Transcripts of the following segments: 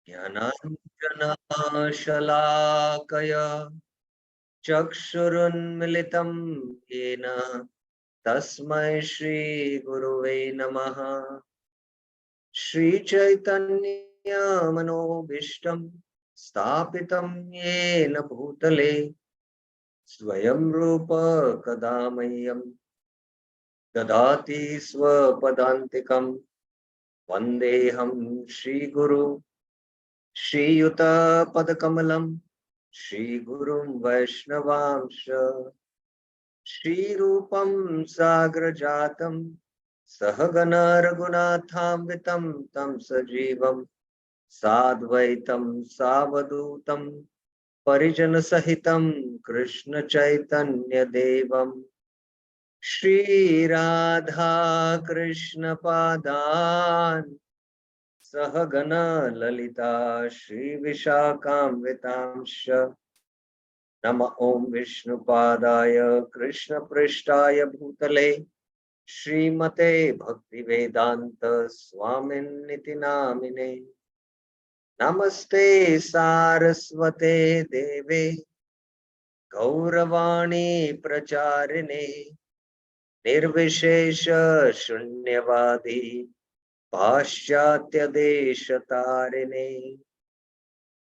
ज्ञानाञ्जनशलाकया चक्षुरुन्मिलितं येन तस्मै श्रीगुरुवे नमः। श्रीचैतन्यमनोभीष्टं स्थापितं येन भूतले स्वयं रूप कदा मह्यं ददाति स्वपदान्तिकं। वन्देऽहं श्रीगुरु श्रीयुतपदकमलं श्रीगुरुं वैष्णवांश श्रीरूपं साग्रजातं सहगण रघुनाथान्वितं तं सजीवं साद्वैतं सावधूतं परिजनसहितं कृष्ण चैतन्य देवं श्रीराधा कृष्ण पादान् सहगण ललिता श्रीविशाखान्वितांश्च नम ओं विष्णुपादाय कृष्णपृष्ठाय भूतले श्रीमते भक्तिवेदांत स्वामिन्निति नामिने। नमस्ते सारस्वते देवे गौरवाणी प्रचारिणे निर्विशेष शून्यवादी पाश्चात्य देशतारिणे।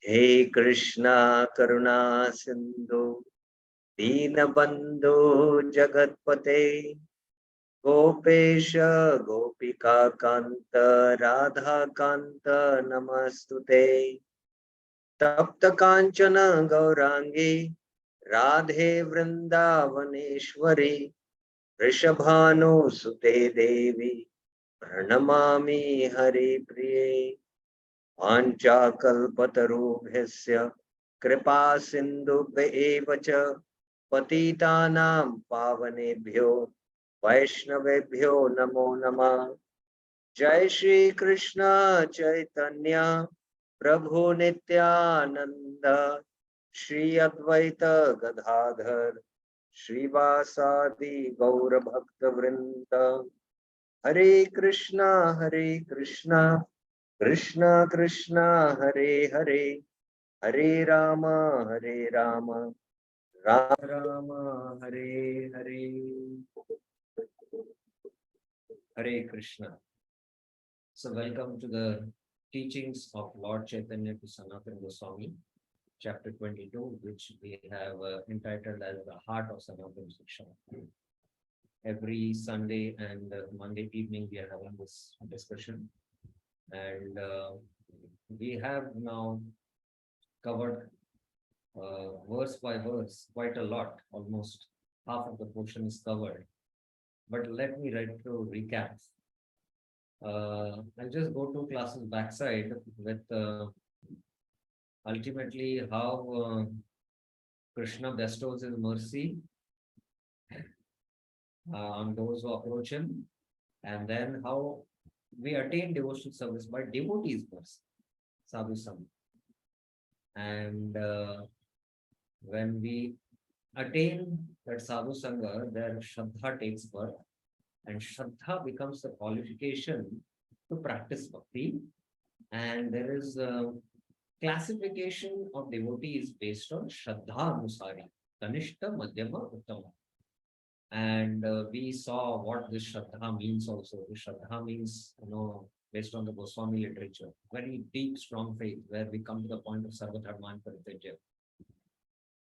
हे कृष्णा करुणा सिंधु दीनबंधु जगतपते गोपेश गोपिका कांत राधा कांत नमस्तुते। तप्त कांचन गौरांगी राधे वृंदावनेश्वरी वृषभानुसुते देवी प्रणमामि हरिप्रिये। वाञ्छाकल्पतरुभ्यश्च कृपा सिन्धुभ्येव च पतितानां पावनेभ्यो वैष्णवेभ्यो नमो नमः। जय श्री कृष्ण चैतन्य प्रभु नित्यानंद श्री अद्वैत गदाधर श्रीवासादि गौर भक्त वृंद। हरे Krishna Krishna Krishna Hare Hare Hare Ram Ram Ram Hare Hare. Hare Krishna. So welcome to the teachings of Lord Chaitanya to Sanatana Goswami, chapter 22, which we have entitled as the heart of Sanatana Siksa. Every Sunday and Monday evening we are having this discussion, and we have now covered verse by verse quite a lot. Almost half of the portion is covered, but let me write to recap. I'll just go 2 classes backside with ultimately how Krishna bestows his mercy on those who approach him, and then how we attain devotional service by devotees mercy, sadhu sangha. And when we attain that sadhu sangha, their shraddha takes birth, and shraddha becomes the qualification to practice bhakti. And there is a classification of devotees based on shraddha anusari, kanishta, madhyama, uttama. And we saw what this shraddha means also. This shraddha means, based on the Goswami literature, very deep, strong faith, where we come to the point of sarva dharman parityaja.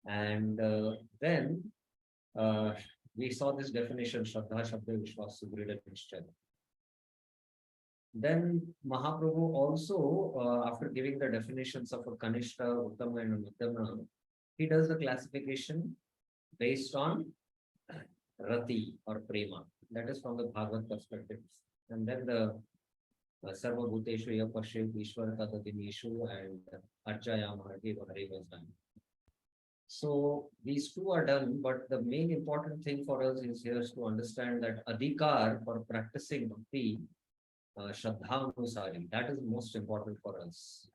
And then we saw this definition, shraddha, shabda, vishwas, sugrida, nishchaya. Then Mahaprabhu also, after giving the definitions of a Kanishta, Uttama and Madhyama, he does the classification based on Rati or Prema. That is from the Bhagavad perspective. And then the Sarva Bhuteshu Yapashev Ishwar Tatadinishu and Archayam Hare was done. So these two are done, but the main important thing for us is here to understand that Adhikar for practicing Bhakti, Shraddha Anusari, that is most important for us.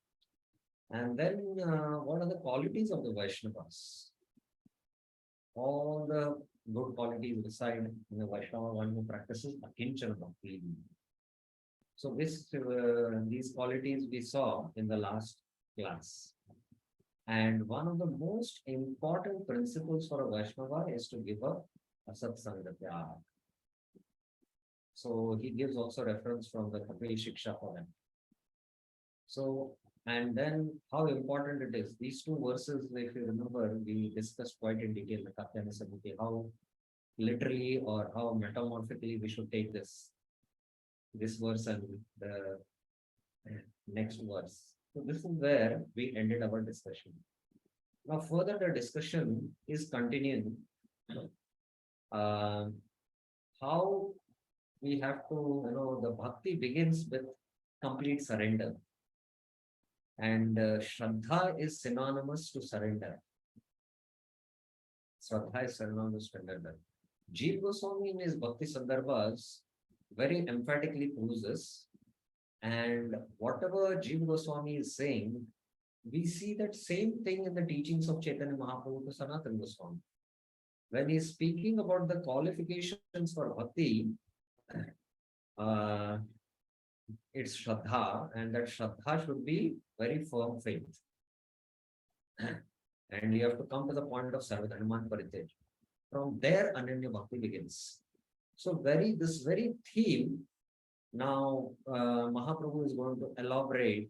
And then what are the qualities of the Vaishnavas? All the good qualities reside in the Vaishnava, one who practices Akinchana Bhakti. So these qualities we saw in the last class. And one of the most important principles for a Vaishnava is to give up asatsanga tyag. So he gives also reference from the Kapil Shiksha for them. So, and then how important it is. These two verses, if you remember, we discussed quite in detail the Katyana Samiti, how literally or how metamorphically we should take this verse and the next verse. So this is where we ended our discussion. Now, further, the discussion is continuing. Uh, how we have to, the bhakti begins with complete surrender. And Shraddha is synonymous to surrender. Shraddha is synonymous to surrender. Jiva Goswami in his Bhakti Sandarbhas very emphatically proves this. And whatever Jiva Goswami is saying, we see that same thing in the teachings of Chaitanya Mahaprabhu to Sanatana Goswami. When he is speaking about the qualifications for Bhakti, it's Shraddha, and that Shraddha should be very firm faith. And you have to come to the point of Sarvadharman Paritej. From there, Ananya Bhakti begins. So, this very theme, now Mahaprabhu is going to elaborate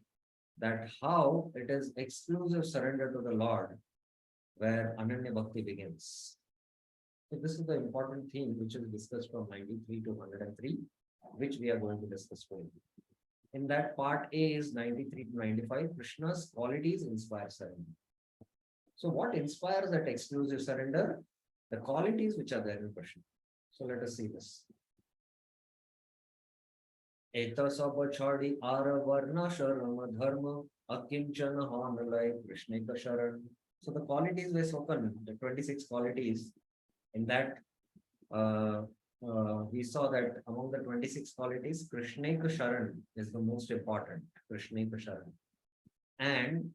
that how it is exclusive surrender to the Lord, where Ananya Bhakti begins. So, this is the important theme which is discussed from 93 to 103, which we are going to discuss today. In that part A is 93 to 95, Krishna's qualities inspire surrender. So what inspires that exclusive surrender? The qualities which are there in Krishna. So let us see this. Eta sab chadi ara varna sharama dharma akinchana hanalai Krishnika sharan. So the qualities were spoken, the 26 qualities. In that we saw that among the 26 qualities, Krishnika Sharan is the most important. Krishnika Sharan. And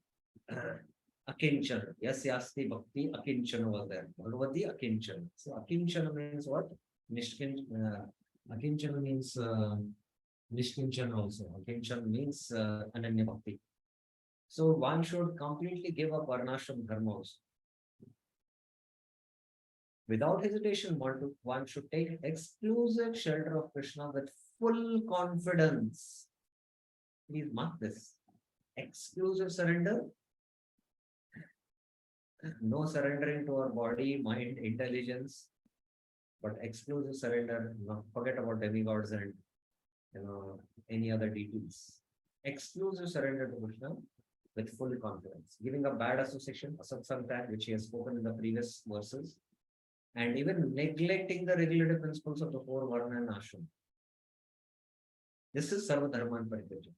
Akinchana. Yes, Yasti Bhakti, Akinchana was there. Bhagavati Akinchana. So Akinchana means what? Akinchana means Nishkinchana also. Akinchana means Ananya Bhakti. So one should completely give up Varnashram Dharma also. Without hesitation, one should take exclusive shelter of Krishna with full confidence. Please mark this. Exclusive surrender. No surrendering to our body, mind, intelligence, but exclusive surrender. Forget about demigods and any other deities. Exclusive surrender to Krishna with full confidence. Giving up bad association, asatsanga, which he has spoken in the previous verses. And even neglecting the regulative principles of the four Varna and Ashram. This is Sarvadharman Pariteja.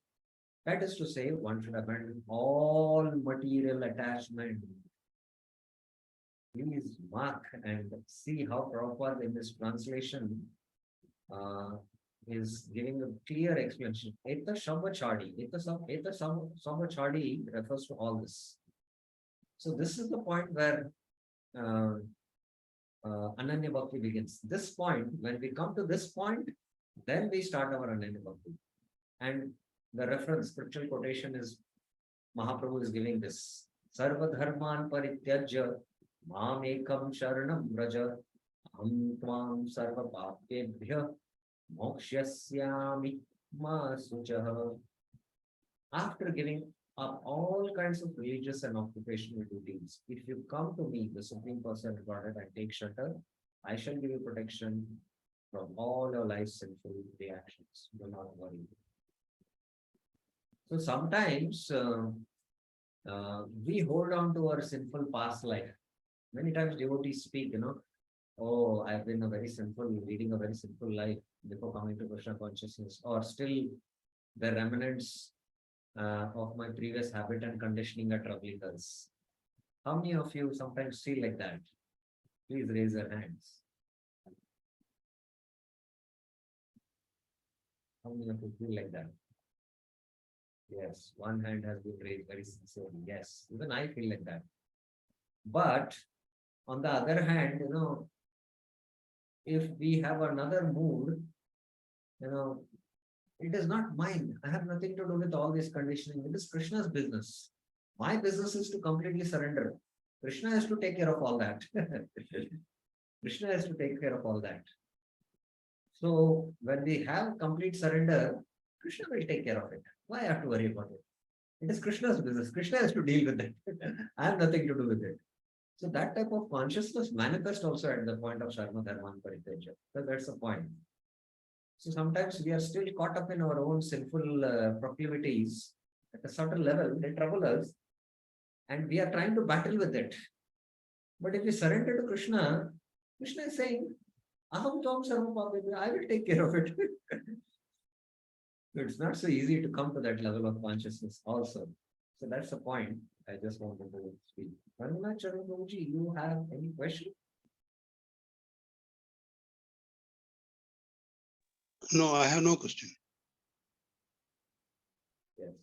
That is to say, one should abandon all material attachment. Please mark and see how Prabhupada in this translation is giving a clear explanation. Eta Shabachadi. Eta Shabachadi refers to all this. So this is the point where Ananya Bhakti begins. This point, when we come to this point, then we start our Ananya Bhakti. And the reference, scriptural quotation is Mahaprabhu is giving this. Sarva dharman parityajya mam ekam sharanam vraja aham tvam sarva papebhya mokshasyami ma suchaha. After giving up all kinds of religious and occupational duties, if you come to me, the Supreme Person Godhead, and take shelter, I shall give you protection from all your life's sinful reactions. Do not worry. So sometimes we hold on to our sinful past life. Many times devotees speak, oh, I've been leading a very sinful life before coming to Krishna consciousness, or still the remnants of my previous habit and conditioning are troubling us. How many of you sometimes feel like that? Please raise your hands. How many of you feel like that? Yes, one hand has been raised very sincerely. Yes, even I feel like that. But on the other hand, if we have another mood, it is not mine. I have nothing to do with all this conditioning. It is Krishna's business. My business is to completely surrender. Krishna has to take care of all that. Krishna has to take care of all that. So when we have complete surrender, Krishna will take care of it. Why I have to worry about it? It is Krishna's business. Krishna has to deal with it. I have nothing to do with it. So that type of consciousness manifests also at the point of Sharma Dharman Pariteja. So that's the point. So sometimes we are still caught up in our own sinful proclivities at a certain level. They trouble us, and we are trying to battle with it. But if we surrender to Krishna, Krishna is saying, Aham Tvam Sarva Papebhyo, I will take care of it. So it's not so easy to come to that level of consciousness also. So that's the point I just wanted to speak. Vandana Charan Prabhuji, you have any question? No, I have no question. Yes.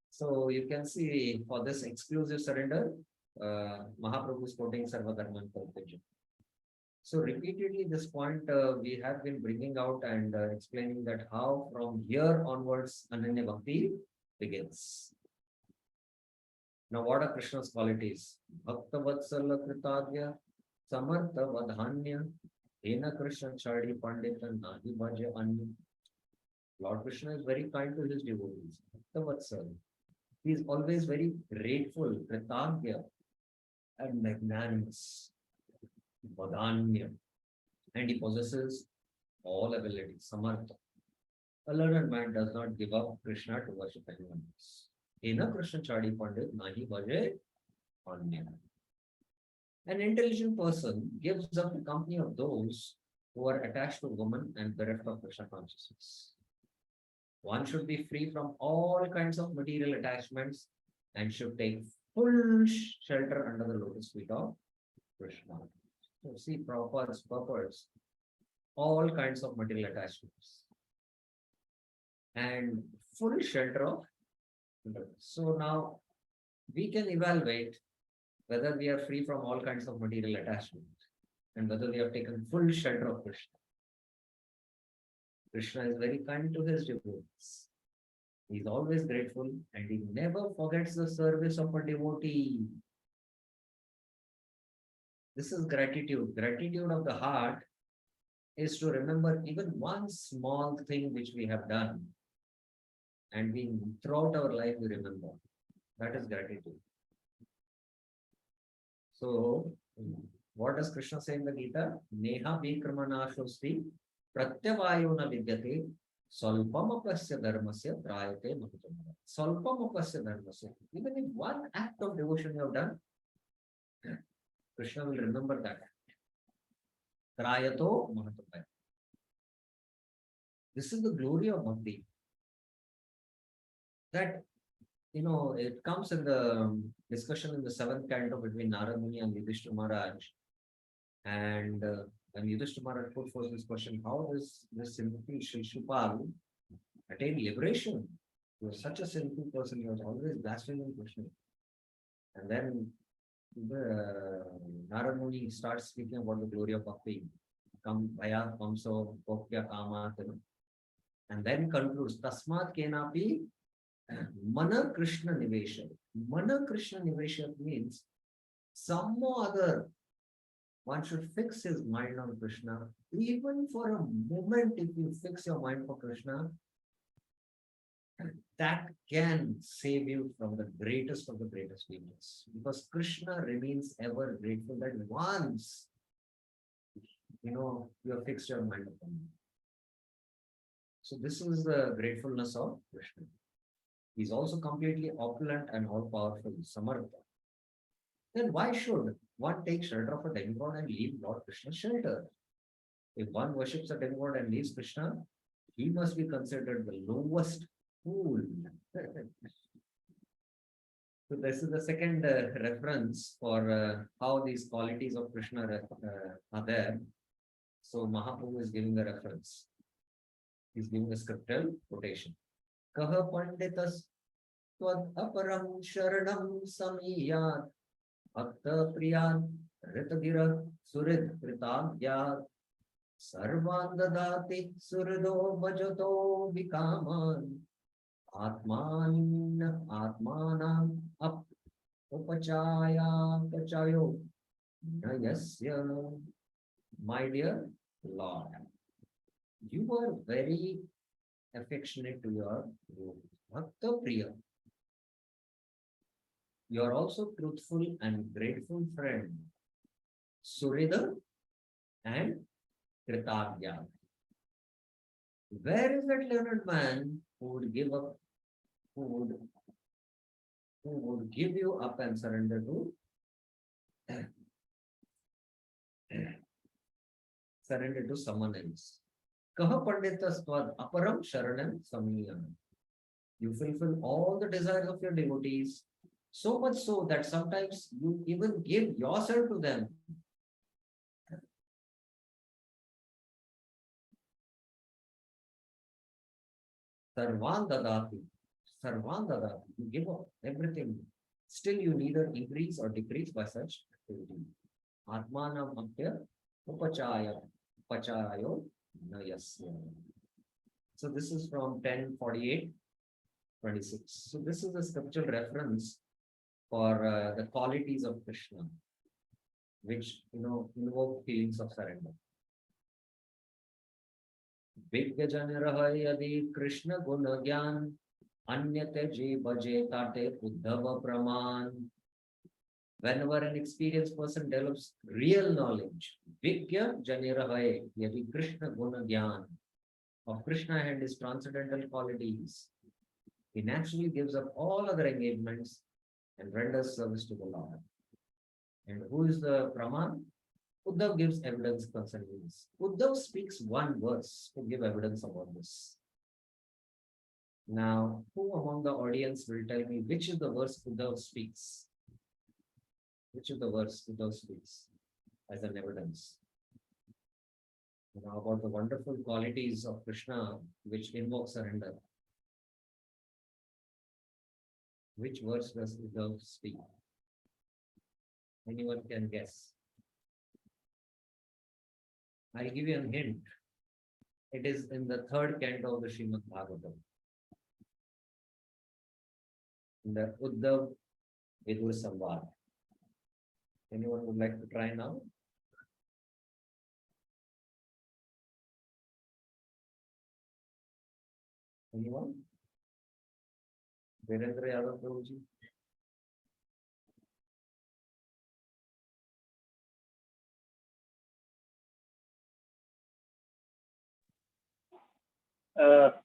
So you can see for this exclusive surrender, Mahaprabhu is quoting Sarva Dharman Pariteja. So repeatedly this point we have been bringing out and explaining that how from here onwards Ananya Bhakti begins. Now what are Krishna's qualities? Bhakta Vatsala Kritagya, Samartha Vadhanya, Hena Krishna Chadi Pandita Nahi Bhaja Anya. Lord Krishna is very kind to his devotees. Bhakta Vatsala. He is always very grateful, Kritagya, and magnanimous. Vadhanya, and he possesses all abilities, Samartha. A learned man does not give up Krishna to worship anyone else. Ena Krishna Chadi Pandit Nahi Bhaje Anya. An intelligent person gives up the company of those who are attached to women and bereft of Krishna consciousness. One should be free from all kinds of material attachments and should take full shelter under the lotus feet of Krishna. So see Prabhupada's purpose, all kinds of material attachments and full shelter of. So now we can evaluate whether we are free from all kinds of material attachment and whether we have taken full shelter of Krishna. Krishna is very kind to his devotees. He is always grateful and he never forgets the service of a devotee. This is gratitude. Gratitude of the heart is to remember even one small thing which we have done and we throughout our life we remember. That is gratitude. So, what does Krishna say in the Gita? Neha vikramana shosti pratyavayona vidyate salpamapasya dharmasya prayate mahatamara. Salpamapasya dharmasya. Even if one act of devotion you have done, Krishna will remember that. Prayato mahatamara. This is the glory of bhakti. That, it comes in the discussion in the seventh canto between Narad Muni and Yudhishthira Maharaj. And when Yudhishthira Maharaj put forth this question, how does this simply Shishupal attain liberation? He was such a sinful person, he was always blaspheming Krishna. And then Narad Muni starts speaking about the glory of bhakti. Kam Vaya Kamso Kokya Kama, and then concludes Tasmat Kenapi Mana Krishna Nivesha. Mana Krishna Nivesha means some other one should fix his mind on Krishna. Even for a moment, if you fix your mind for Krishna, that can save you from the greatest of the greatest evils. Because Krishna remains ever grateful that once, you have fixed your mind upon him. So this is the gratefulness of Krishna. He's also completely opulent and all-powerful, Samartha. Then why should one take shelter of a demigod and leave Lord Krishna's shelter? If one worships a demigod and leaves Krishna, he must be considered the lowest fool. So this is the second reference for how these qualities of Krishna are there. So Mahaprabhu is giving the reference. He's giving a scriptural quotation. Kaha panditas tvad aparam sharanam samiyat bhakta priyan ritagira surid kritagyat sarvan dadati surido bhajato vikaman atmanam upachaya pachayo nayasya. My dear Lord, you were very affectionate to your Bhakta Priya. You are also truthful and grateful friend, Surida and Kritagya. Where is that learned man who would give up, who would, who would give you up and surrender to someone else? Kaha panditastvad aparam sharanam samiyam. You fulfill all the desires of your devotees, so much so that sometimes you even give yourself to them. Sarvan dadati. Sarvan dadati. You give up everything. Still, you neither increase or decrease by such activity. Atmanam apya upachaya pachayo nayasya. So this is from 10:48:26. So this is a scriptural reference for the qualities of Krishna, which invoke feelings of surrender. विज्ञ जन रह यदि कृष्ण गुण ज्ञान अन्यते जी बजे ताटे उद्धव प्रमाण. Whenever an experienced person develops real knowledge, Vigya Janirahaye Yadi Krishna Guna Gyan of Krishna and his transcendental qualities, he naturally gives up all other engagements and renders service to the Lord. And who is the Praman? Uddhav gives evidence concerning this. Uddhav speaks one verse to give evidence about this. Now, who among the audience will tell me which is the verse Uddhav speaks? Which is the verse Uddhav speaks as an evidence? About the wonderful qualities of Krishna which invoke surrender. Which verse does Uddhav speak? Anyone can guess? I'll give you a hint. It is in the third canto of the Srimad Bhagavatam. In the Uddhav Vidur Samvad. Anyone would like to try now? Anyone? Virendra Yadav Prabhuji?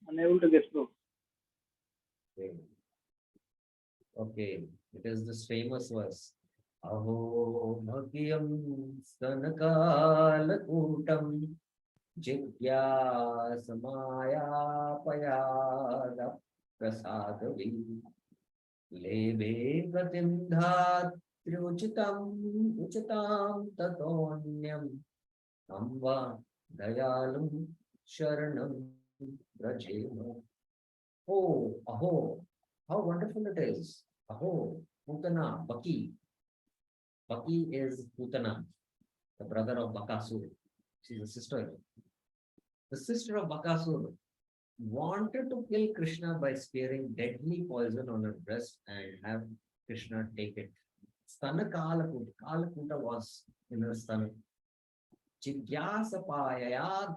Unable to guess, bro. Okay, it is this famous verse. Aho bhagyam stanakalakutam jigyasamaya payada prasadavi lebe gatim uchitam tatonyam amba dayalum sharanam rajema. Oh, aho, how wonderful it is. Aho, Putana, Baki. Baki is Putana, the brother of Bakasur. She's a sister. The sister of Bakasur wanted to kill Krishna by spearing deadly poison on her breast and have Krishna take it. Stana Kalakuta. Kalakuta was in her stomach. Jigyasapayayad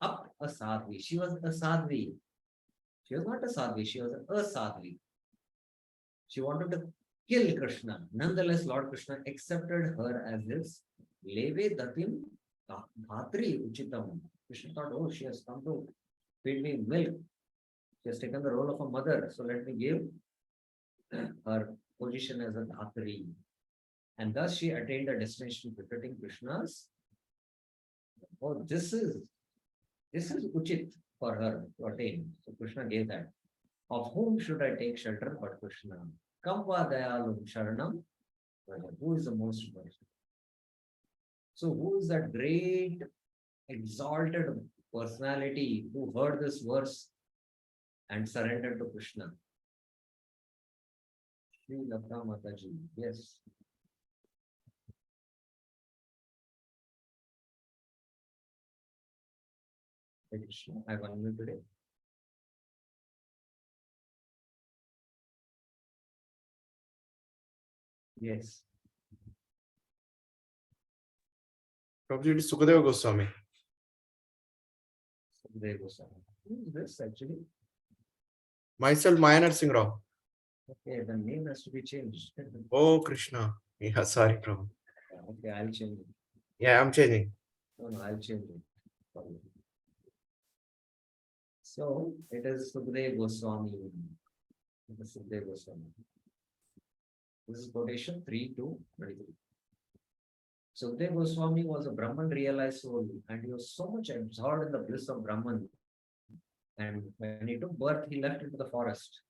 up a sadhvi. She was a sadhvi. She was not a sadhvi, she was a sadhvi. She wanted to kill Krishna. Nonetheless, Lord Krishna accepted her as his leve datim bhatri uchitam. Krishna thought, oh, she has come to feed me milk. She has taken the role of a mother. So let me give her position as a dhatri. And thus she attained a destination befitting Krishna's. Oh, this is uchit for her to attain. So Krishna gave that. Of whom should I take shelter but Krishna? Kamva dayalum sharanam. Who is the most merciful? So who is that great exalted personality who heard this verse and surrendered to Krishna? Shri Lata Mataji. Yes. Krishna. I have one today. Yes. Prabhuji, it is Sukadeva Goswami. Sukadeva Goswami. Who is this actually? Myself, Mayanar Singh Rao. Okay, the name has to be changed. Oh, Krishna. Yeah, sorry, Prabhu. Okay, I'll change it. Yeah, I'm changing. No, I'll change it for you. So it is Sukadeva Goswami. It is Sukadeva Goswami. This is quotation 3 to 23. Sukadeva Goswami was a Brahman realized soul, and he was so much absorbed in the bliss of Brahman. And when he took birth, he left into the forest,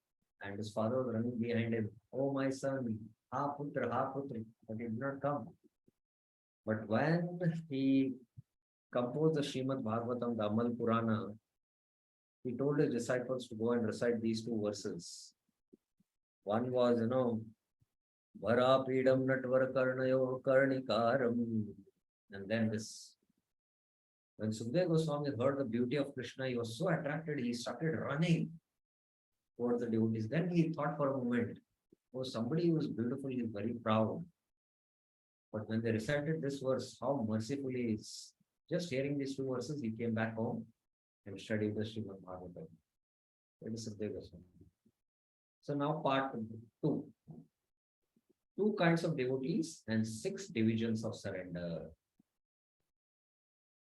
and his father was running behind him. Oh, my son, ha putra, but he did not come. But when he composed the Srimad Bhagavatam, the Amal Purana, he told his disciples to go and recite these two verses. One was, Varapidam Natvara Karnayo Karnikaram. And then this. When Sukadeva Goswami heard the beauty of Krishna, he was so attracted, he started running towards the devotees. Then he thought for a moment, oh, somebody who is beautiful is very proud. But when they recited this verse, how merciful he is. Just hearing these two verses, he came back home and studied the Srimad Bhagavatam. It is Sukadeva Goswami. So now part 2. 2 kinds of devotees and 6 divisions of surrender.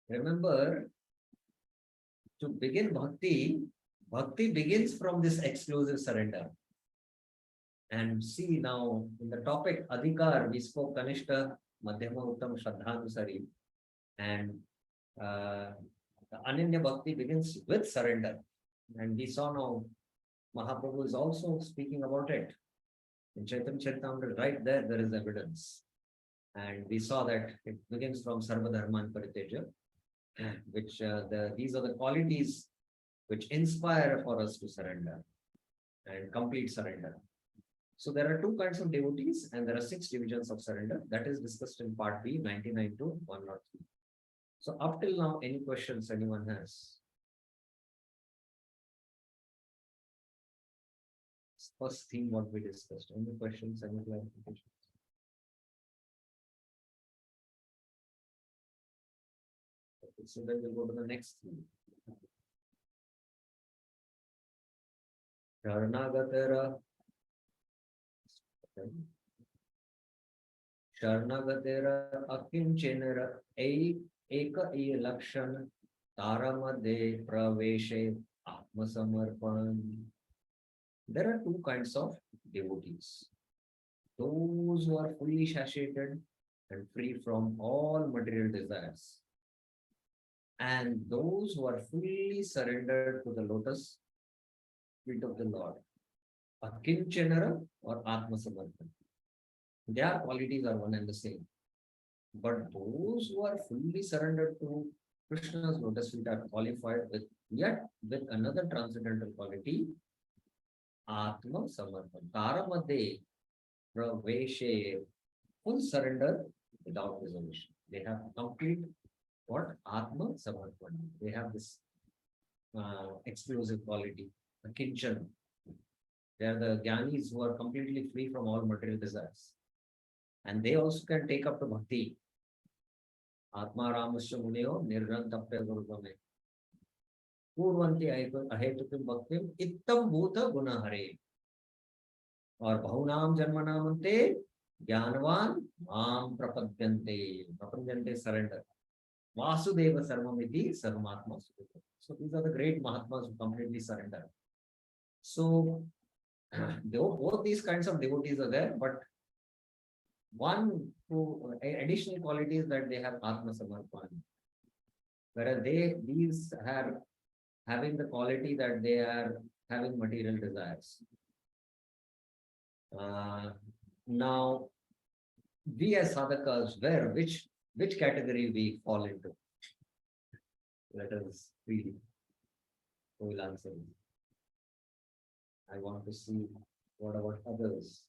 Remember, to begin bhakti, bhakti begins from this exclusive surrender. And see now, in the topic Adhikar, we spoke Kanishta, Madhyama, Uttam, Shraddhanusari. And the Ananya Bhakti begins with surrender. And we saw now, Mahaprabhu is also speaking about it. In Chaitanya Charitamrita, right there is evidence. And we saw that it begins from Sarva Dharman Pariteja, which these are the qualities which inspire for us to surrender and complete surrender. So there are 2 kinds of devotees and there are 6 divisions of surrender. That is discussed in part B, 99 to 103. So up till now, any questions anyone has? First theme what we discussed. Any questions, any clarifications? Okay, so then we'll go to the next theme. Sharnagatera. Sharnagatera akincenera eka lakshan taramade praveshe atmasamarpan. There are 2 kinds of devotees. Those who are fully satiated and free from all material desires. And those who are fully surrendered to the lotus feet of the Lord. Akinchanara or Atmasamarpan. Their qualities are one and the same. But those who are fully surrendered to Krishna's lotus feet are qualified with another transcendental quality, Atma Samarpan. Taramade Praveshe, full surrender without reservation. They have complete what? Atma Samarpan. They have this exclusive quality, a kinchan. They are the jnanis who are completely free from all material desires. And they also can take up to bhakti. Atma Ramasya Muneo Nirgrantapya Guruvame. Purvanti Ahetukim Bhaktim Ittam Bhuta Gunahare. Or Bhaunam Janmanamante Jnanavan Mam Prapadyante. Prapadyante surrender. Vasudeva Sarvamiti Sarvamatma Sudeva. So these are the great Mahatmas who completely surrender. So both these kinds of devotees are there, but one additional quality is that they have Atma Samarpan. Whereas these are having the quality that they are having material desires. Now, we as sadhakas, which category we fall into? Let us read. Who will answer? I want to see what about others.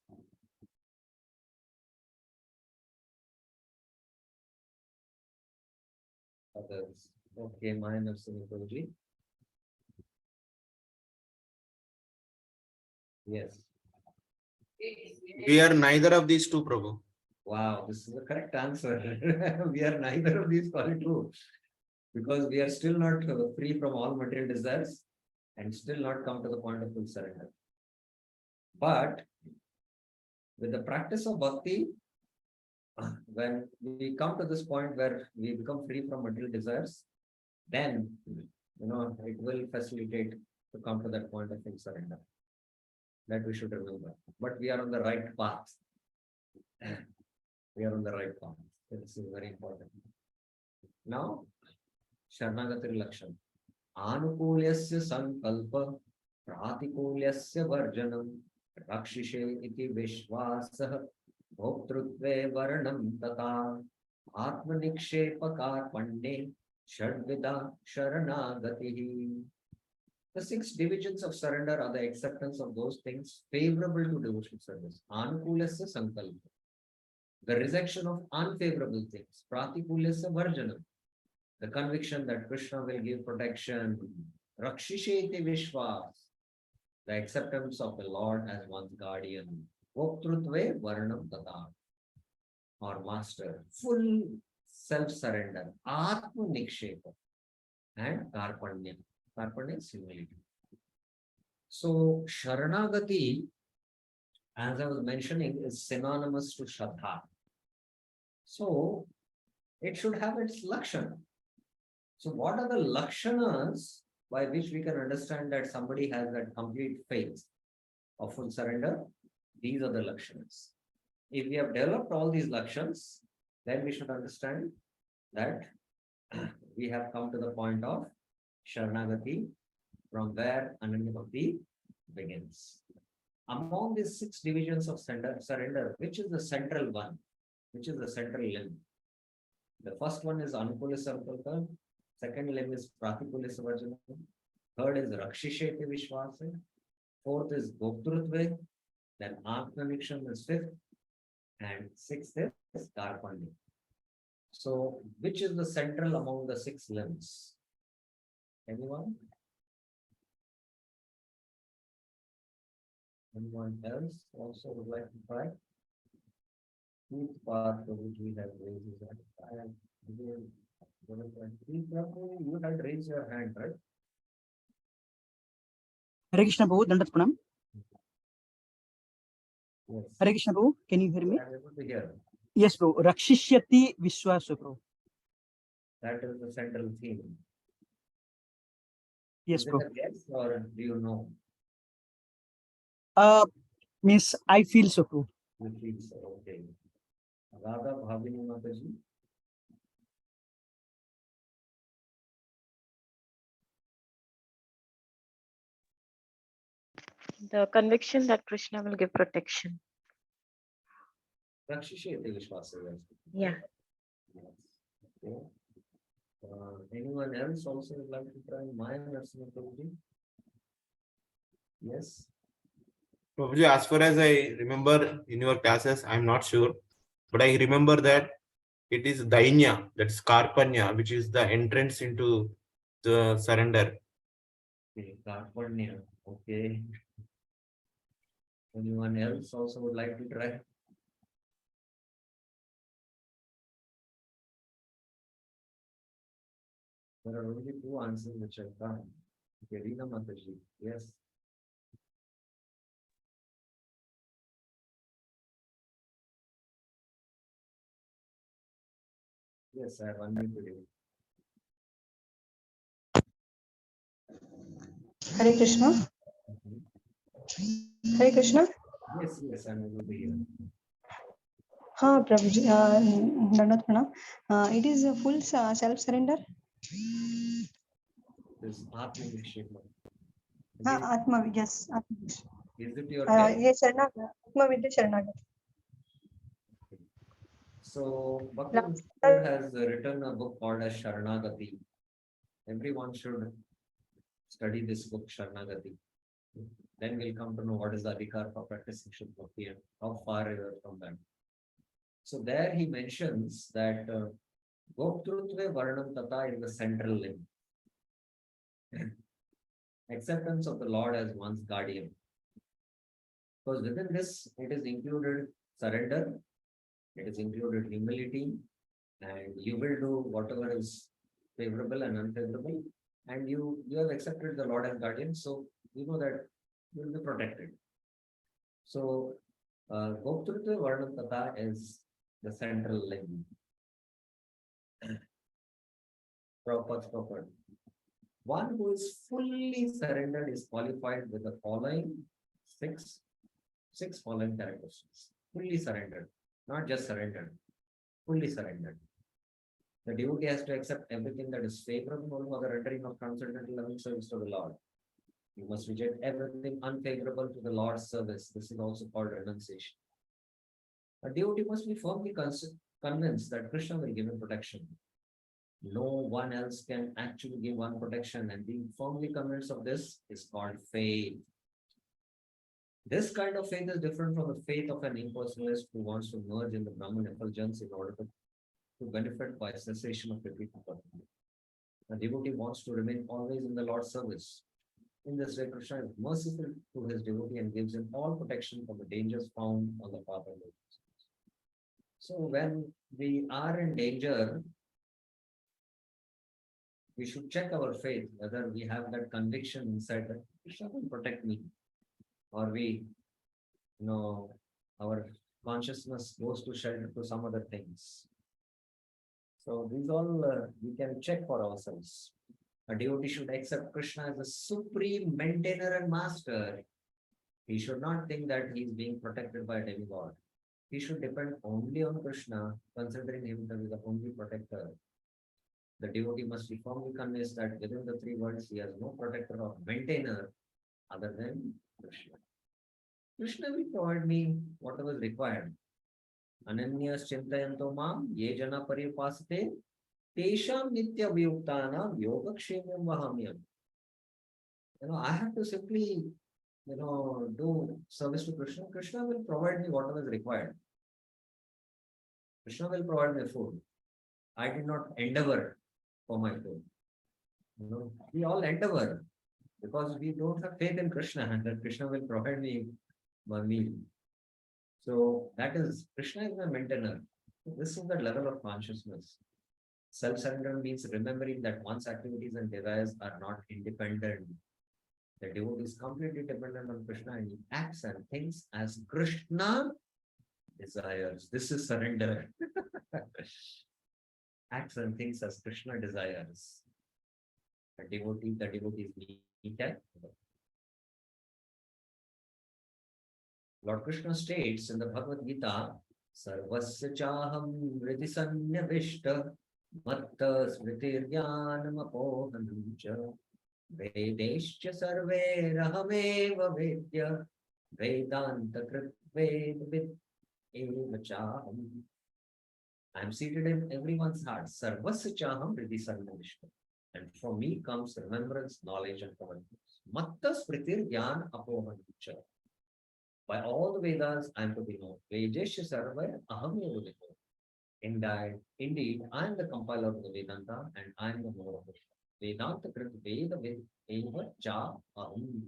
Others. Okay, mine of Sinipoji. Yes. We are neither of these two, Prabhu. Wow, this is the correct answer. We are neither of these qualities because we are still not free from all material desires and still not come to the point of full surrender. But with the practice of bhakti, when we come to this point where we become free from material desires, then it will facilitate to come to that point of full surrender. That we should remember. But we are on the right path. We are on the right path. This is very important. Now, Sharanagati Lakshan. Anukulyasya sankalpa pratikulyasya varjanam rakshishe iti vishvasah bhoktrutve varnam tata atmanikshepakar pande shadvida sharanagatihi. The 6 divisions of surrender are the acceptance of those things favorable to devotional service. Anukulyasya sankalpa. The rejection of unfavorable things. Pratikulyasya varjanam. The conviction that Krishna will give protection. Rakshisheti Vishwas. The acceptance of the Lord as one's guardian. Bhoktrutve Varnam Tata. Or master. Full self-surrender. Atma Nikshepa. And Karpanya. Karpanya is humility. So Sharanagati, as I was mentioning, is synonymous to Shraddha. So it should have its Lakshana. So what are the lakshanas by which we can understand that somebody has that complete faith of full surrender? These are the lakshanas. If we have developed all these lakshanas, then we should understand that we have come to the point of Sharanagati, from where Ananya Bhakti begins. Among these 6 divisions of surrender, which is the central one? Which is the central limb? The first one is Anukula Sankalpa. Second limb is Pratikulyasya Varjanam. Third is Rakshisheti Vishwasa. Fourth is Bhoktrutve. Then Atmaniksham is 5th. And 6th is Karpanya. So, which is the central among the 6 limbs? Anyone? Anyone else also would like to try? Which part of which we have raised his hand? You had raised your hand, right? Hare Krishna Prabhu, Dandat Pranam. Yes. Hare Krishna Prabhu, can you hear me? I am able to hear. Yes, Prabhu. Rakshishyati Vishwasa, Prabhu. That is the central theme. Yes, Is it Prabhu. a guess or do you know? Means I feel so, Prabhu. You feel so, okay. Radha Bhavini Mataji. The conviction that Krishna will give protection. Rakshisheti Vishwasa. Yeah. Yes. Okay. Anyone else also would like to try Maya Narasimha Prabhuji? Yes. Prabhuji, as far as I remember in your classes, I'm not sure, but I remember that it is Dainya, that's Karpanya, which is the entrance into the surrender. Okay, Karpanya. Okay. Anyone else also would like to try? There are only 2 answers which I've done. Okay, Reena Mataji. Yes. Yes, I have unmuted you. Hare Krishna. Mhm. Hare Krishna. Yes, I'm able to hear. हाँ प्रभु जी दंडवत प्रणाम. It is a full self surrender. This Atma Nikshema. हाँ आत्मा yes आत्मा. Is it your guess? ये शरणागत आत्मा विद्या शरणागत. So, Bhakti has written a book called as Sharanagati. Everyone should study this book, Sharanagati. Then we'll come to know what is the adhikar for practicing Shuddha Bhakti and how far we are from that. So there he mentions that Bhoktrutve Varnam Tata is the central limb. Acceptance of the Lord as one's guardian. Because within this, it is included surrender, it is included humility, and you will do whatever is favorable and unfavorable, and you have accepted the Lord as guardian, so you know that you will be protected. So, Goptrutva Varnatata is the central line. Proper. One who is fully surrendered is qualified with the following six following characteristics. Fully surrendered, not just surrendered, fully surrendered. The devotee has to accept everything that is favorable for the rendering of transcendental loving service to the Lord. You must reject everything unfavorable to the Lord's service. This is also called renunciation. A devotee must be firmly convinced that Krishna will give him protection. No one else can actually give one protection, and being firmly convinced of this is called faith. This kind of faith is different from the faith of an impersonalist who wants to merge in the Brahman effulgence in order to benefit by cessation of repeated performance. A devotee wants to remain always in the Lord's service. In this way, Krishna is merciful to his devotee and gives him all protection from the dangers found on the path of Devotees. So when we are in danger, we should check our faith, whether we have that conviction inside that Krishna will protect me, or our consciousness goes to shelter to some other things. So these all we can check for ourselves. A devotee should accept Krishna as a supreme maintainer and master. He should not think that he is being protected by a demigod. He should depend only on Krishna, considering him to be the only protector. The devotee must be firmly convinced that within the three worlds he has no protector or maintainer other than Krishna. Krishna will provide me whatever is required. Ananyas chintayanto mam ye jana paripasate tesham nitya viyuktanam yogakshemyam vahamyam. I have to simply, do service to Krishna. Krishna will provide me whatever is required. Krishna will provide me food. I did not endeavor for my food. We all endeavor because we don't have faith in Krishna and that Krishna will provide me my meal. So that is, Krishna is my maintainer. This is the level of consciousness. Self-surrender means remembering that one's activities and desires are not independent. The devotee is completely dependent on Krishna and he acts and thinks as Krishna desires. This is surrender. Acts and thinks as Krishna desires. The devotee is needed. Lord Krishna states in the Bhagavad Gita, Sarvasya chaham hridisanyavishta matta smritirjnanam apohanamcha vedescha sarve rahameva vedya vedanta krit ved eva chaham. I am seated in everyone's heart. Sarvasya chaham hridisanyavishta. And from me comes remembrance, knowledge, and forgiveness. Matta smritirjnanam apohanamcha. By all the Vedas, I am to be known. Vedesha sarva aham eva vedya. Indeed, I am the compiler of the Vedanta and I am the knower of Krishna. Vedanta krit veda ved eva cha aham.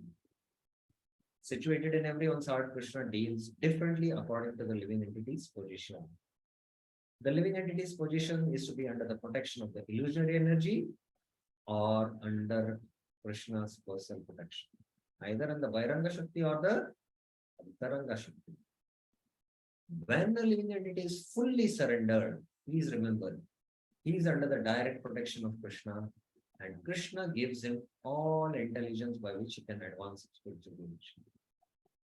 Situated in everyone's heart, Krishna deals differently according to the living entity's position. The living entity's position is to be under the protection of the illusionary energy or under Krishna's personal protection. Either in the Vairanga Shakti or the Antaranga Shakti. When the living entity is fully surrendered, please remember, he is under the direct protection of Krishna and Krishna gives him all intelligence by which he can advance his spiritual dimension.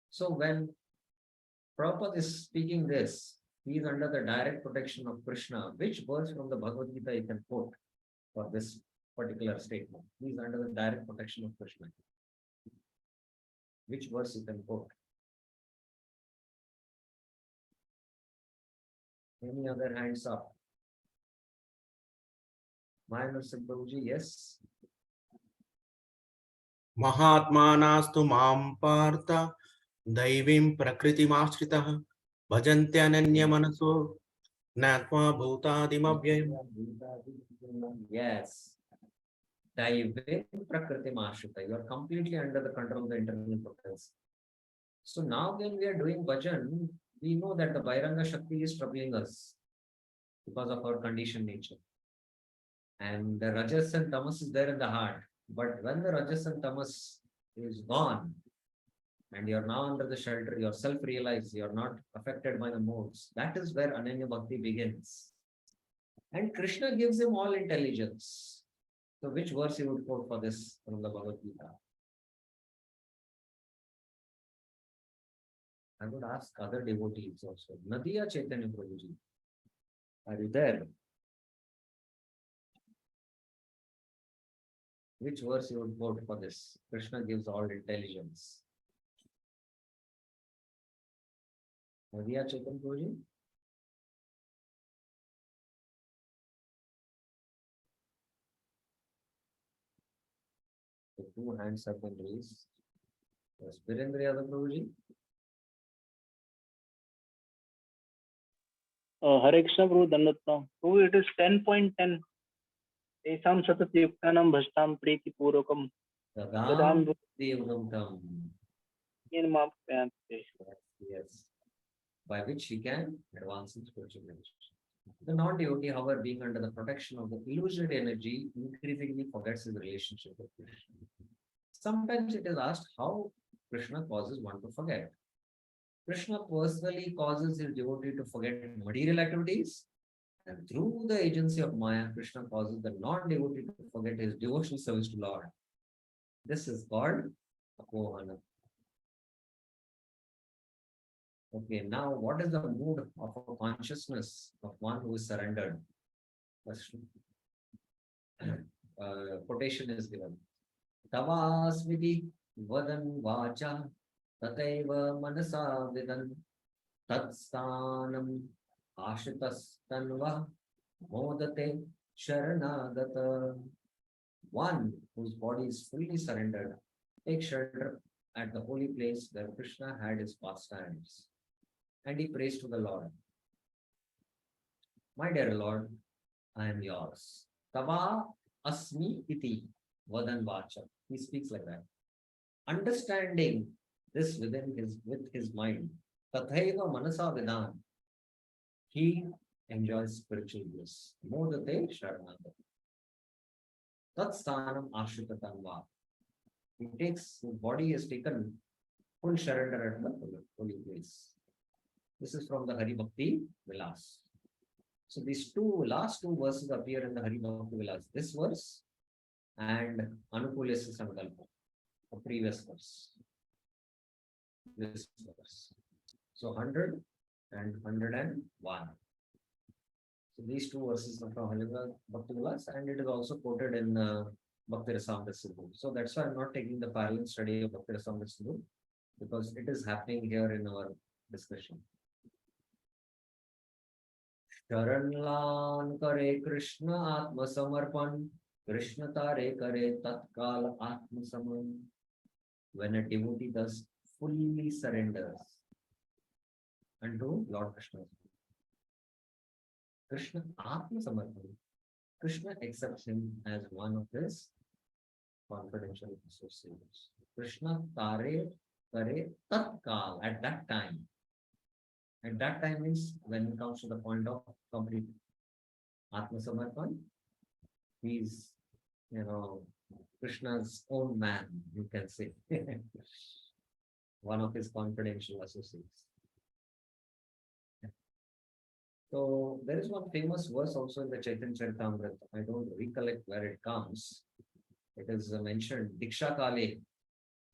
So when Prabhupada is speaking this, he is under the direct protection of Krishna. Which verse from the Bhagavad Gita you can quote for this particular statement? He is under the direct protection of Krishna. Which verse you can quote? Any other hands up? Mayanur Prabhuji, yes. Mahatmanastu mam partha daivim prakritimashritaha bhajantyanyanya manaso natma bhutadimavyayam. Yes. Daivim prakriti mashrita. You are completely under the control of the internal process. So now when we are doing bhajan, we know that the Bairanga Shakti is troubling us because of our conditioned nature. And the Rajas and Tamas is there in the heart. But when the Rajas and Tamas is gone, and you're now under the shelter, you're self-realized, you're not affected by the modes, that is where Ananya Bhakti begins. And Krishna gives him all intelligence. So which verse you would quote for this from the Bhagavad Gita? I would ask other devotees also. Nadiya Chaitanya Prabhuji, are you there? Which verse you would quote for this? Krishna gives all intelligence. Nadiya Chaitanya Prabhuji? The two hands have been raised. Yes, Virendra Yadav Prabhuji? Hare Krishna Prabhu Dandatna. Prabhu, it is 10.10. Tesam satatayuktanam bhastam preti purokam. Gadam Devadam Tam. Yes. By which he can advance in spiritual relationship. The non-devotee, however, being under the protection of the illusionary energy, increasingly forgets his relationship with Krishna. Sometimes it is asked how Krishna causes one to forget. Krishna personally causes his devotee to forget material activities, and through the agency of Maya, Krishna causes the non-devotee to forget his devotional service to Lord. This is called Apohana. Okay, now what is the mood of a consciousness of one who is surrendered? Question. Quotation is given. Tavasmiti vadan vacha tataiva manasa vidan tatstanam ashitas-tanva modate sharanagata. One whose body is fully surrendered takes shelter at the holy place where Krishna had his pastimes. And he prays to the Lord. My dear Lord, I am yours. Tava asmi iti vadan vacha. He speaks like that. Understanding this with his mind. Tathaiva manasa vidan. He enjoys spiritual bliss. Modate sharanagata. Tatstanam ashitatanva. He takes, his body has taken full surrender at the holy place. This is from the Hari Bhakti Vilas. So these last two verses appear in the Hari Bhakti Vilas. This verse and Anukulyasya Sankalpa, the previous verse. This verse. So 100 and 101. So these two verses are from Hari Bhakti Vilas, and it is also quoted in Bhakti Rasamrita Sindhu. So that's why I'm not taking the parallel study of Bhakti Rasamrita Sindhu, because it is happening here in our discussion. Sharanlan kare Krishna Atma Samarpan, Krishna tare kare tatkal Atma Saman. When a devotee does fully surrenders unto Lord Krishna, Krishna Atma Samarpan, Krishna accepts him as one of his confidential associates. Krishna tare kare tatkal, at that time. At that time means when it comes to the point of complete Atma Samarpan, he's, Krishna's own man, you can say. One of his confidential associates. So there is one famous verse also in the Chaitanya Charitamrita. I don't recollect where it comes. It is mentioned, Diksha Kale,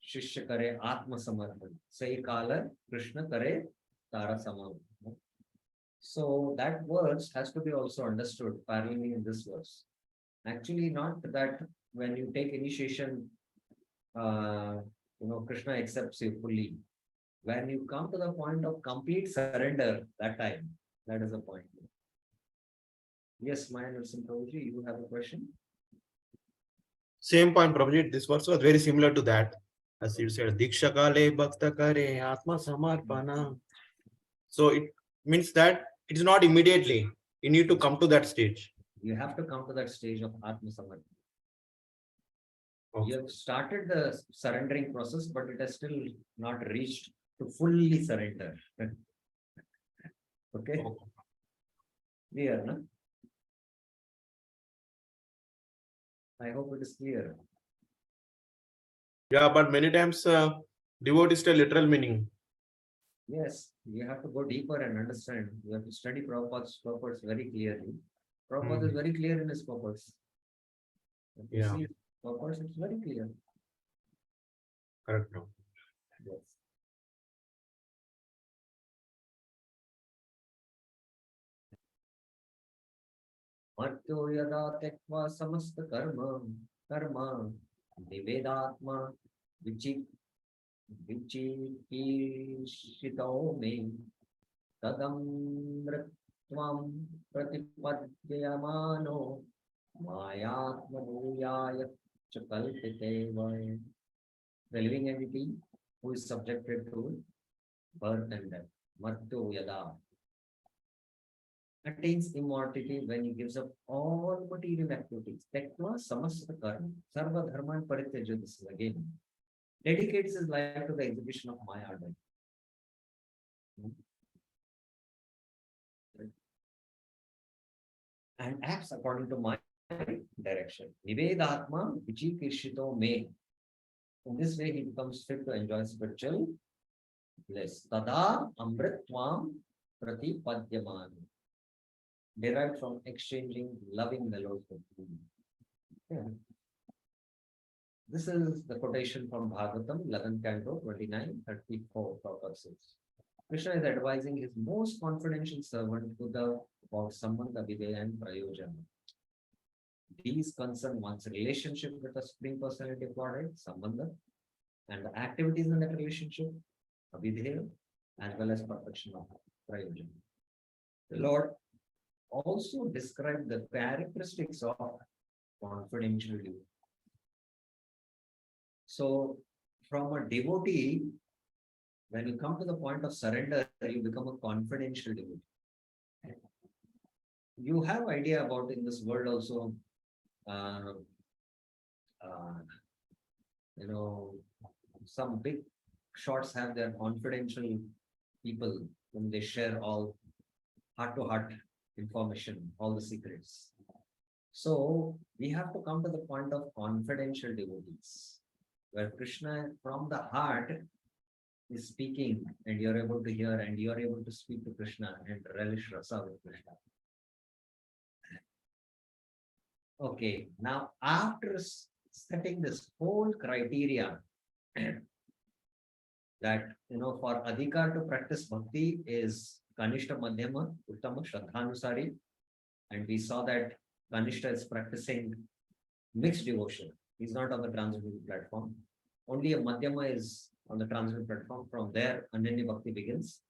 Shishya Kare Atma Samarpan. Sai Kala, Krishna Kare Tara Samam. So that verse has to be also understood parallelly in this verse. Actually, not that when you take initiation, Krishna accepts you fully. When you come to the point of complete surrender, that time, that is the point. Yes, Maya Narasimha Prabhuji, you have a question? Same point, Prabhuji. This verse was very similar to that. As you said, Diksha Kale Bhakta Kare Atma Samarpana. So it means that it is not immediately. You need to come to that stage. You have to come to that stage of Atma Samarpana. Okay. You have started the surrendering process, but it has still not reached to fully surrender. Okay, clear, no? I hope it is clear. Yeah, but many times devotee is a literal meaning. Yes, you have to go deeper and understand. You have to study Prabhupada's purpose very clearly. Prabhupada is very clear in his purpose. If you Yeah. see his purpose, it's very clear. Correct. No. Yes. Martyo yada tekva samasta karma nivedatma vichikishito me tadamritvam pratipadyamano mayatma bhuyaya chakalpiteva. The living entity who is subjected to birth and death. Martyo yada attains immortality when he gives up all material activities. Tekva samasta karma, sarva dharman parityajya. This is again dedicates his life to the exhibition of Maya ardent. And acts according to my direction. Nivedatma vichikishito me. In this way, he becomes fit to enjoy spiritual bliss. Tada amritvam pratipadyaman. Derived from exchanging loving mellows with food. Yeah. This is the quotation from Bhagavatam, 11th canto, 29:34 purposes. Krishna is advising his most confidential servant Buddha about Sambandha, Videya and Prayojana. These concern one's relationship with the Supreme Personality of Godhead, Sambandha, and the activities in that relationship, Videya, as well as perfection of Prayojana. The Lord also described the characteristics of confidential devotee. So, from a devotee, when you come to the point of surrender, you become a confidential devotee. You have idea about in this world also, some big shots have their confidential people whom they share all heart-to-heart information, all the secrets. So we have to come to the point of confidential devotees, where Krishna from the heart is speaking and you're able to hear and you're able to speak to Krishna and relish rasa with Krishna. Okay, now after setting this whole criteria that, for adhikar to practice bhakti is Kanishta Madhyama, Uttama, Shraddhanusari, and we saw that Kanishta is practicing mixed devotion. He's not on the transcendental platform. Only a Madhyama is on the transcendental platform. From there, Ananya Bhakti begins.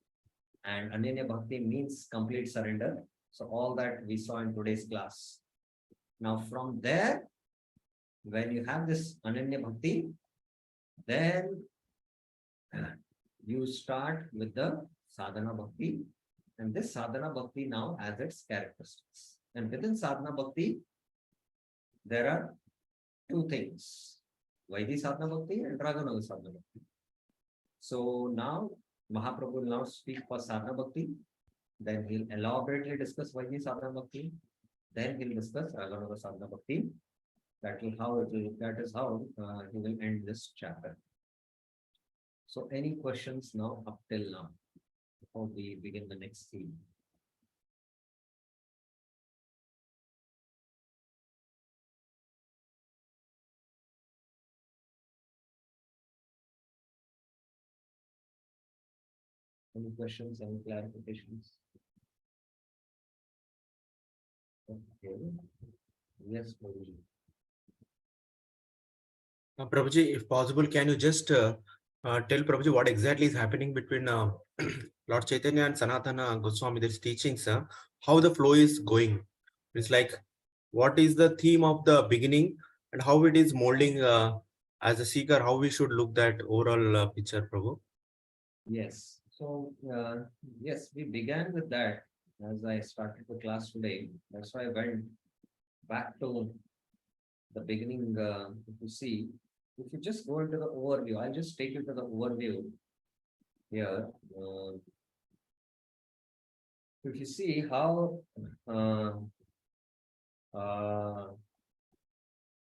And Ananya Bhakti means complete surrender. So all that we saw in today's class. Now from there, when you have this Ananya Bhakti, then you start with the Sadhana Bhakti. And this Sadhana Bhakti now has its characteristics. And within Sadhana Bhakti, there are two things, Vaidhi Sadhana Bhakti and Raganaga Sadhana Bhakti. So now Mahaprabhu will now speak for Sadhana Bhakti, then he'll elaborately discuss Vaidhi Sadhana Bhakti, then he'll discuss Raganaga Sadhana Bhakti. That is how he will end this chapter. So any questions now up till now, before we begin the next scene? Any questions, any clarifications? Okay. Yes, Prabhuji. Prabhuji, if possible, can you just tell Prabhuji what exactly is happening between Lord Chaitanya and Sanatana Goswami, there's teachings, how the flow is going? It's like, what is the theme of the beginning and how it is molding as a seeker, how we should look that overall picture, Prabhu? Yes. So, yes, we began with that as I started the class today. That's why I went back to the beginning. If you see, if you just go into the overview, I'll just take you to the overview. here, if you see how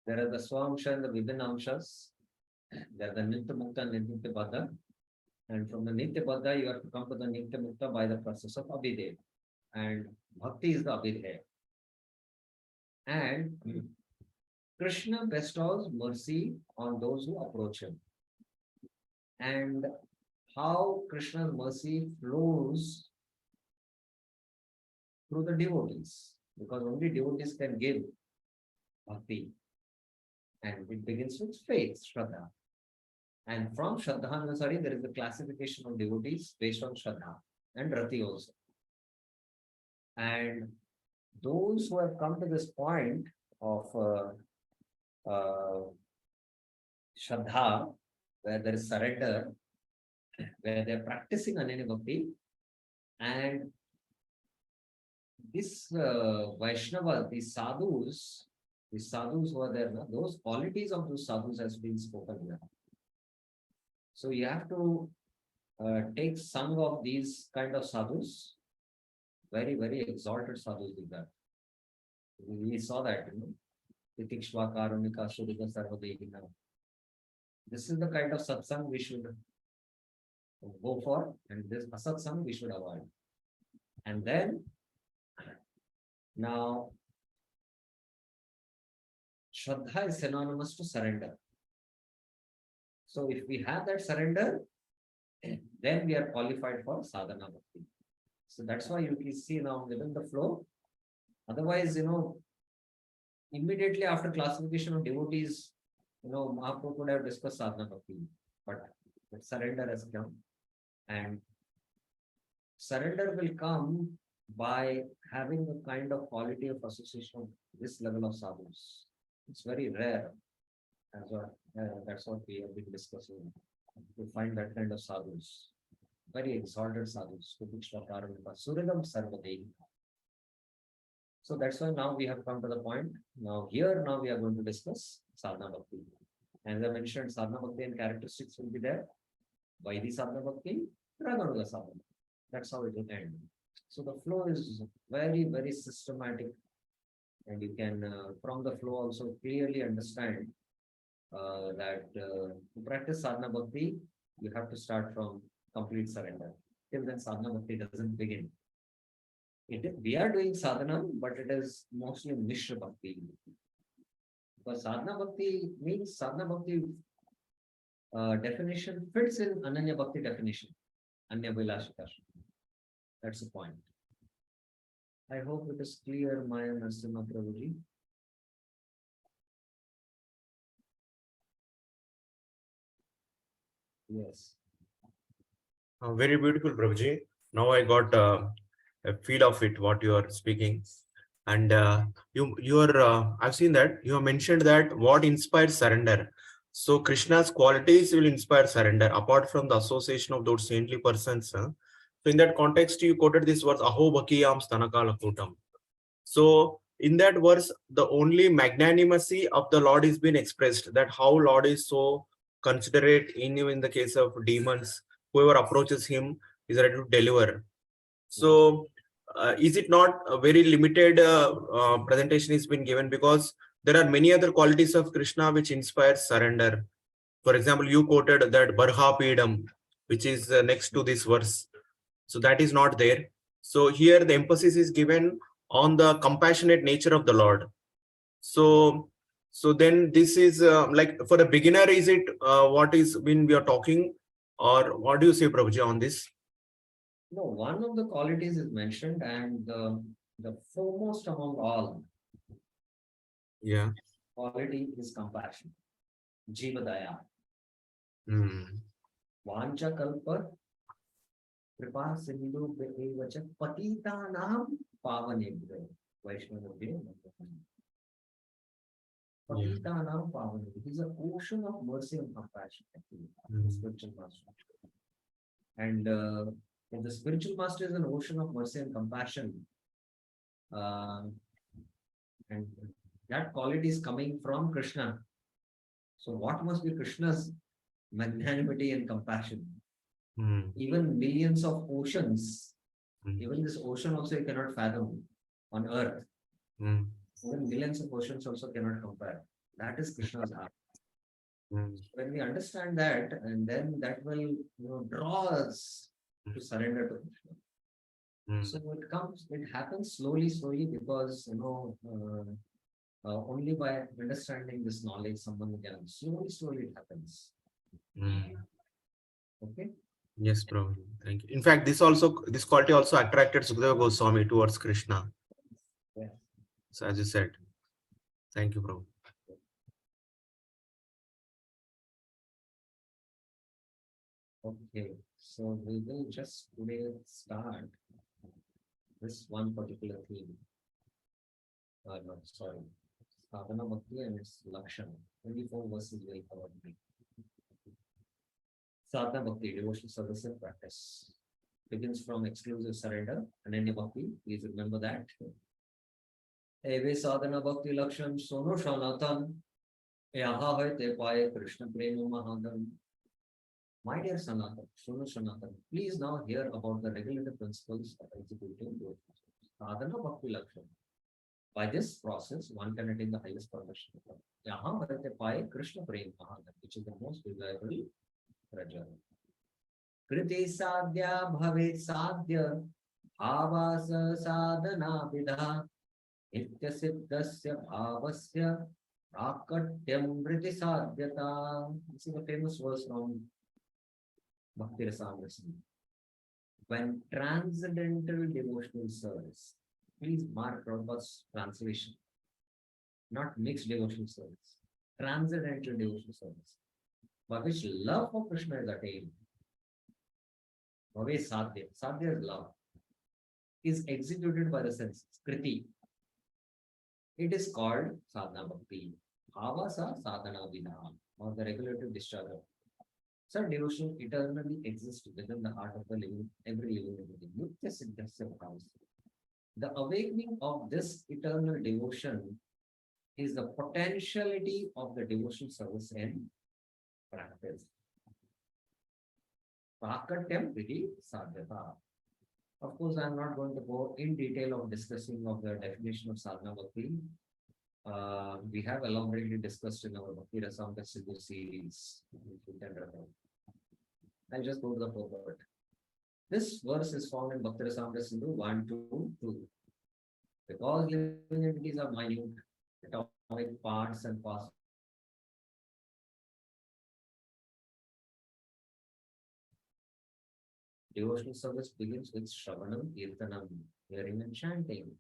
there are the Swamsha and the Vibhin Amshas, there are the Nitya Mukta and Nitya Baddha. And from the Nitya Baddha, you have to come to the Nitya Mukta by the process of Abhidev. And Bhakti is the Abhidev. And Krishna bestows mercy on those who approach him. And how Krishna's mercy flows through the devotees, because only devotees can give bhakti. And it begins with faith, Shraddha. And from Shraddha Anusari, there is a classification of devotees based on Shraddha and Rati also. And those who have come to this point of Shraddha, where there is surrender, where they are practicing Ananya Bhakti, and this Vaishnava, these sadhus who are there, those qualities of those sadhus has been spoken here. So you have to take some of these kind of sadhus, very, very exalted sadhus with that. We saw that, Titikshva Karunika Surika Sarvadehina. This is the kind of satsang we should go for, and this asatsang we should avoid. And then, now, Shraddha is synonymous to surrender. So if we have that surrender, then we are qualified for sadhana bhakti. So that's why you can see now within the flow. Otherwise, immediately after classification of devotees, Mahaprabhu would have discussed sadhana bhakti, but surrender has come. And surrender will come by having the kind of quality of association of this level of sadhus. It's very rare. That's what we have been discussing. To find that kind of sadhus. Very exalted sadhus. Suridam Sarvadehi. So that's why now we have come to the point. Now we are going to discuss sadhana bhakti. As I mentioned, sadhana bhakti and characteristics will be there. Vaidhi sadhana bhakti, Raganuga sadhana. That's how it will end. So the flow is very, very systematic. And you can, from the flow, also clearly understand that to practice sadhana bhakti, you have to start from complete surrender. Till then, sadhana bhakti doesn't begin. We are doing sadhana, but it is mostly Mishra bhakti. Because sadhana bhakti means sadhana bhakti definition fits in Ananya bhakti definition. Anya Vilashita. That's the point. I hope it is clear, Maya Narasimha Prabhuji. Yes. Very beautiful, Prabhuji. Now I got a feel of it, what you are speaking. And I've seen that you have mentioned that what inspires surrender. So Krishna's qualities will inspire surrender apart from the association of those saintly persons. So in that context, you quoted this verse, Aho Bhakiyam Stanakala Kutam. So in that verse, the only magnanimity of the Lord is being expressed, that how Lord is so considerate in the case of demons, whoever approaches him is ready to deliver. So is it not a very limited presentation is been given, because there are many other qualities of Krishna which inspire surrender. For example, you quoted that Barha Pedam, which is next to this verse. So that is not there. So here the emphasis is given on the compassionate nature of the Lord. So then this is like for the beginner, is it what is when we are talking, or what do you say, Prabhuji, on this? No, one of the qualities is mentioned, and the foremost among all quality is compassion. Jivadaya. Vancha kalpa kripa sindhu vacha patitanam pavanebhyo. Vaishnavabhyo. Patitanam pavanebhyo. It is an ocean of mercy and compassion. The spiritual master. And if the spiritual master is an ocean of mercy and compassion, and that quality is coming from Krishna. So what must be Krishna's magnanimity and compassion? Mm, Even millions of oceans, mm, even this ocean also you cannot fathom on earth. mm, Even millions of oceans also cannot compare. That is Krishna's heart. mm, When we understand that, and then that will draw us to surrender to Krishna. mm, So it happens slowly, because only by understanding this knowledge, someone can slowly it happens. mm. Okay. Yes, Prabhuji. Thank you. In fact, this quality also attracted Sukadeva Goswami towards Krishna. Yeah. So as you said, thank you, Prabhu. Okay. So we will just today start this one particular theme. No, sorry. Sadhana Bhakti and its Lakshana. 24 verses will cover today. Sadhana Bhakti, devotional service and practice. Begins from exclusive surrender, Ananya Bhakti. Please remember that. Eve sadhana bhakti lakshan sono Sanatana. Yaha hai te paye Krishna prema mahadam. My dear Sanatana, sono Sanatana, please now hear about the regulative principles of executing devotional service. Sadhana bhakti lakshan. By this process, one can attain the highest perfection. Yaha hai te paye Krishna prema mahadam, which is the most reliable treasure. Kriti sadhya bhavet sadhya bhavasa sadhana vidha nitya siddhasya bhavasya prakatyam vriti sadhyata. This is a famous verse from Bhakti Rasamrita. When transcendental devotional service, please mark Prabhupada's translation, not mixed devotional service, transcendental devotional service, by which love for Krishna is attained. Bhave sadhya, sadhya is love, is executed by the senses, kriti. It is called sadhana bhakti, bhavasa sadhana vidha, or the regulative discharge. Such devotion eternally exists within the heart of the living, every living entity. Nitya siddhasya bhavasya. The awakening of this eternal devotion is the potentiality of the devotional service and practice. Prakatyam vriti sadhyata. Of course, I am not going to go in detail of discussing of the definition of sadhana bhakti. We have elaborately discussed in our Bhakti Rasamrita Sindhu series. I'll just go to the purport. This verse is found in Bhakti Rasamrita Sindhu 1, 2, 2. Because living entities are minute, atomic parts and parts. Devotional service begins with Shravanam, Kirtanam, hearing and chanting.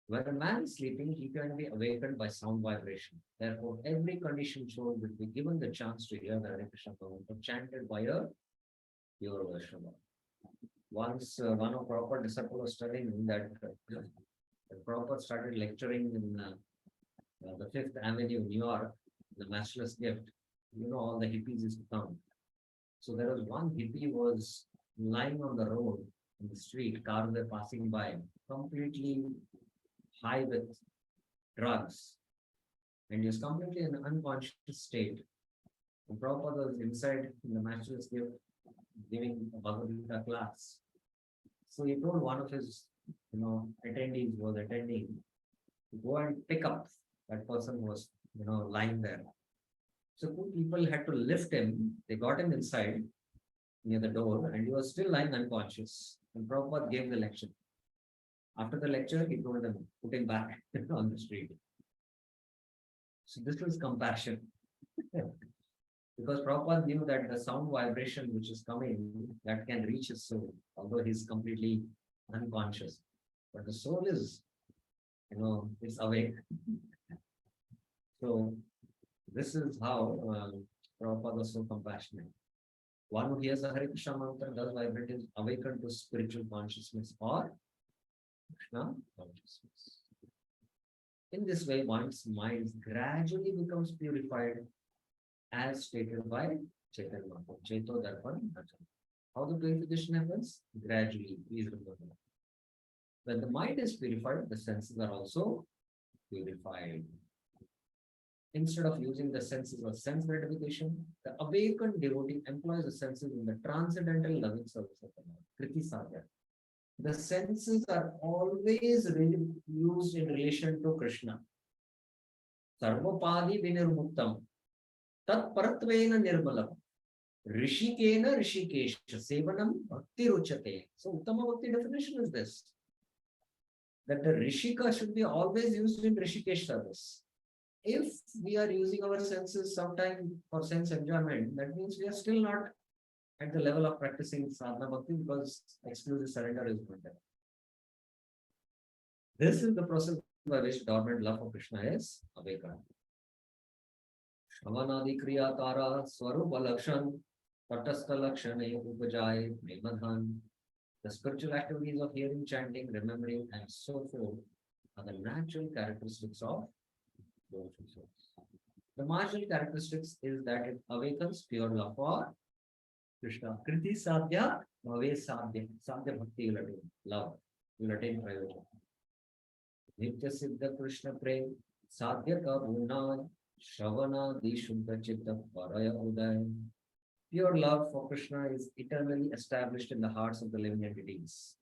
When a man is sleeping, he can be awakened by sound vibration. Therefore, every conditioned soul will be given the chance to hear the Hare Krishna mantra chanted by a pure Vaishnava. Once one of Prabhupada disciples was telling that Prabhupada started lecturing in the Fifth Avenue, New York, the Matchless Gift. All the hippies used to come. So there was one hippie was lying on the road, in the street, cars were passing by, completely high with drugs. And he was completely in an unconscious state. And Prabhupada was inside in the Matchless Gift giving a Bhagavad Gita class. So he told one of his attendees was attending to go and pick up that person who was lying there. So two people had to lift him. They got him inside near the door, and he was still lying unconscious. And Prabhupada gave the lecture. After the lecture, he told them, put him back on the street. So this was compassion. Because Prabhupada knew that the sound vibration which is coming, that can reach his soul, although he's completely unconscious. But the soul is, it's awake. So this is how Prabhupada was so compassionate. One who hears the Hare Krishna mantra does vibrate is awakened to spiritual consciousness or Krishna consciousness. In this way, one's mind gradually becomes purified, as stated by Chaitanya Mahaprabhu. Chaito Darpan Bhajan. How the purification happens? Gradually, please remember. When the mind is purified, the senses are also purified. Instead of using the senses for sense gratification, the awakened devotee employs the senses in the transcendental loving service of the Lord. Kriti Sadhya. The senses are always used in relation to Krishna. Sarvapadi vinirmuktam. Tat paratvena nirmalam. Rishikena rishikesha. Sevanam bhakti ruchate. So Uttama Bhakti definition is this. That the Rishika should be always used in Rishikesh service. If we are using our senses sometime for sense enjoyment, that means we are still not at the level of practicing sadhana bhakti because exclusive surrender is not there. This is the process by which dormant love for Krishna is awakened. Shavanadi kriya tara swarupa lakshan tatastha lakshane upajay premadhan. The spiritual activities of hearing, chanting, remembering, and so forth are the natural characteristics of devotional service. The marginal characteristics is that it awakens pure love for Krishna. Kriti sadhya, bhave sadhya. Sadhya bhakti will attain. Love will attain prayojana. Nitya siddha Krishna prem. Sadhya ka bhuna. Shavana di shuddha chitta paraya uday. Pure love for Krishna is eternally established in the hearts of the living entities.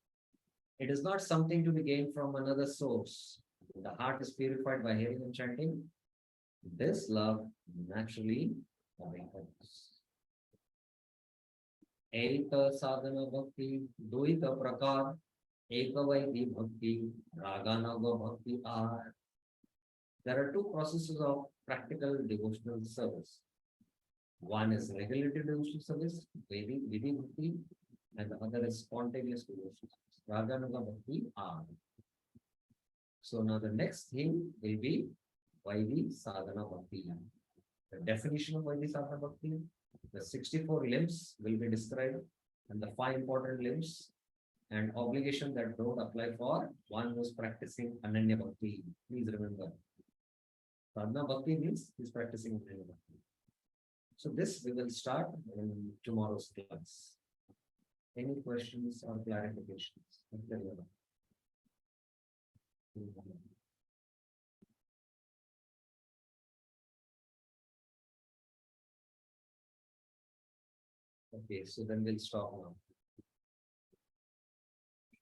It is not something to be gained from another source. The heart is purified by hearing and chanting. This love naturally awakens. Ekta sadhana bhakti, duita prakar, ekavaiti bhakti, raganaga bhakti are. There are two processes of practical devotional service. One is regulated devotional service, Vidhi bhakti, and the other is spontaneous devotional service, raganaga bhakti are. So now the next thing will be Vaidhi Sadhana Bhakti. The definition of Vaidhi Sadhana Bhakti, the 64 limbs will be described, and the 5 important limbs and obligation that don't apply for one who is practicing Ananya Bhakti. Please remember, Sadhana Bhakti means he is practicing Ananya Bhakti. So this we will start in tomorrow's class. Any questions or clarifications? Okay, so then we'll stop now.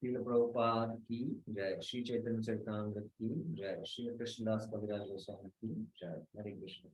Srila Prabhupada ki jai, Shri Chaitanya Charitamrita ki jai, Shri Krishnas Qualities ki jai. Hare Krishna.